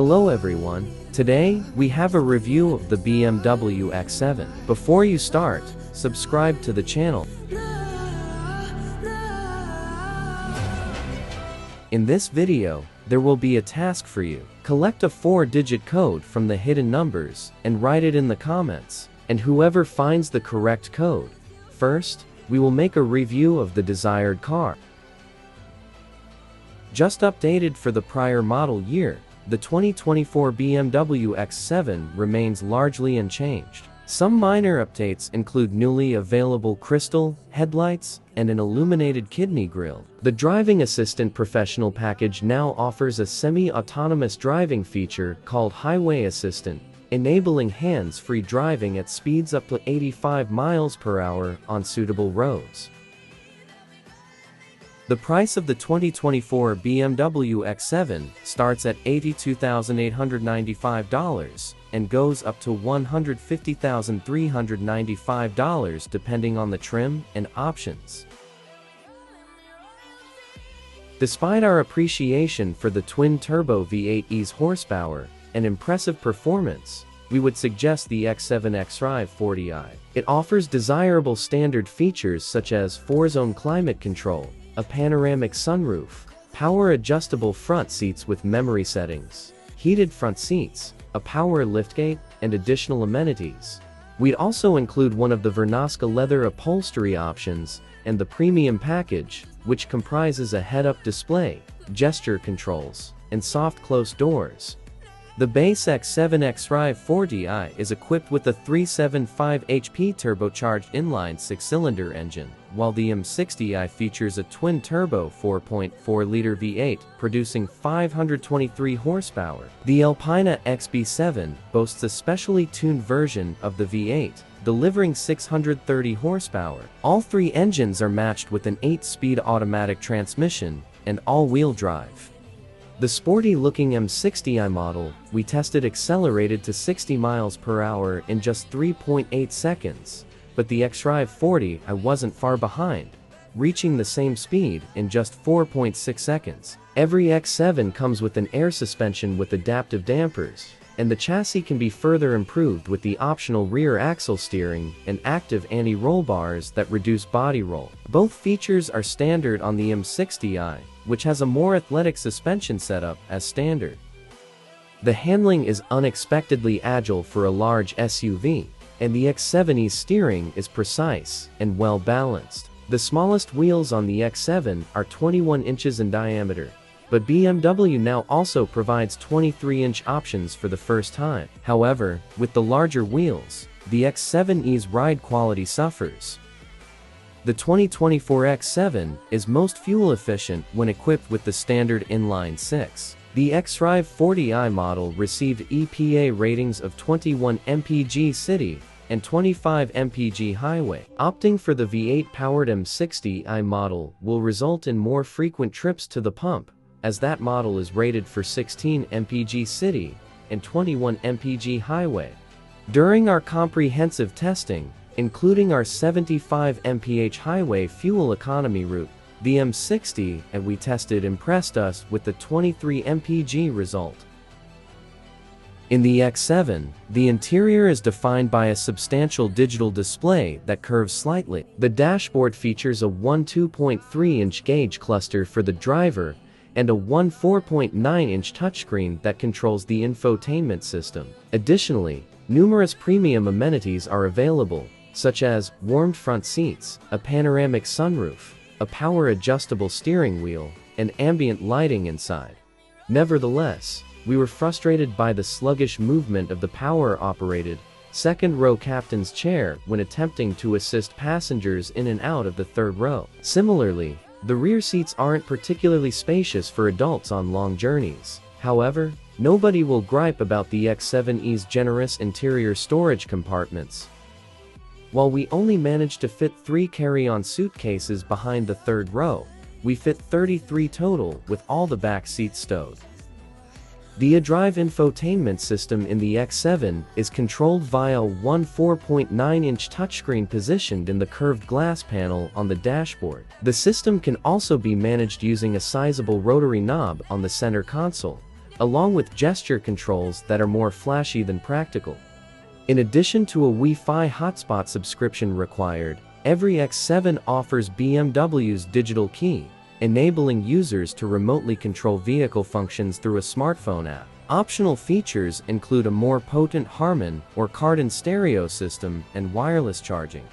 Hello everyone, today we have a review of the BMW X7. Before you start, subscribe to the channel. In this video, there will be a task for you. Collect a 4-digit code from the hidden numbers and write it in the comments. And whoever finds the correct code first, we will make a review of the desired car. Just updated for the prior model year, the 2024 BMW X7 remains largely unchanged. Some minor updates include newly available crystal headlights and an illuminated kidney grille. The Driving Assistant Professional package now offers a semi-autonomous driving feature called Highway Assistant, enabling hands-free driving at speeds up to 85 miles per hour on suitable roads. The price of the 2024 BMW X7 starts at $82,895 and goes up to $150,395 depending on the trim and options. Despite our appreciation for the twin-turbo V8's horsepower and impressive performance, we would suggest the X7 xDrive 40i. It offers desirable standard features such as 4-zone climate control, a panoramic sunroof, power-adjustable front seats with memory settings, heated front seats, a power liftgate, and additional amenities. We'd also include one of the Vernasca leather upholstery options and the premium package, which comprises a head-up display, gesture controls, and soft close doors. The base X7 xDrive 40i is equipped with a 375 HP turbocharged inline 6-cylinder engine, while the M60i features a twin-turbo 4.4-liter V8 producing 523 horsepower. The Alpina XB7 boasts a specially tuned version of the V8, delivering 630 horsepower. All three engines are matched with an 8-speed automatic transmission and all-wheel drive. The sporty-looking M60i model we tested accelerated to 60 miles per hour in just 3.8 seconds, but the xDrive 40i wasn't far behind, reaching the same speed in just 4.6 seconds. Every X7 comes with an air suspension with adaptive dampers, and the chassis can be further improved with the optional rear axle steering and active anti-roll bars that reduce body roll. Both features are standard on the M60i, which has a more athletic suspension setup as standard. The handling is unexpectedly agile for a large SUV, and the X7's steering is precise and well balanced. The smallest wheels on the X7 are 21 inches in diameter, but BMW now also provides 23-inch options for the first time. However, with the larger wheels, the X7's ride quality suffers. The 2024 X7 is most fuel efficient when equipped with the standard inline 6. The xDrive 40i model received EPA ratings of 21 mpg city and 25 mpg highway. Opting for the V8-powered M60i model will result in more frequent trips to the pump, as that model is rated for 16 mpg city and 21 mpg highway. During our comprehensive testing, including our 75 mph highway fuel economy route, the M60 we tested impressed us with the 23 mpg result. In the X7, the interior is defined by a substantial digital display that curves slightly. The dashboard features a 2.3-inch gauge cluster for the driver and a 4.9-inch touchscreen that controls the infotainment system. Additionally, numerous premium amenities are available, such as warmed front seats, a panoramic sunroof, a power-adjustable steering wheel, and ambient lighting inside. Nevertheless, we were frustrated by the sluggish movement of the power-operated second-row captain's chair when attempting to assist passengers in and out of the third row. Similarly, the rear seats aren't particularly spacious for adults on long journeys. However, nobody will gripe about the X7's generous interior storage compartments. While we only managed to fit 3 carry-on suitcases behind the third row, we fit 33 total with all the back seats stowed. The iDrive infotainment system in the X7 is controlled via a 4.9-inch touchscreen positioned in the curved glass panel on the dashboard. The system can also be managed using a sizable rotary knob on the center console, along with gesture controls that are more flashy than practical. In addition to a Wi-Fi hotspot subscription required, every X7 offers BMW's digital key, enabling users to remotely control vehicle functions through a smartphone app. Optional features include a more potent Harman or card-in stereo system and wireless charging.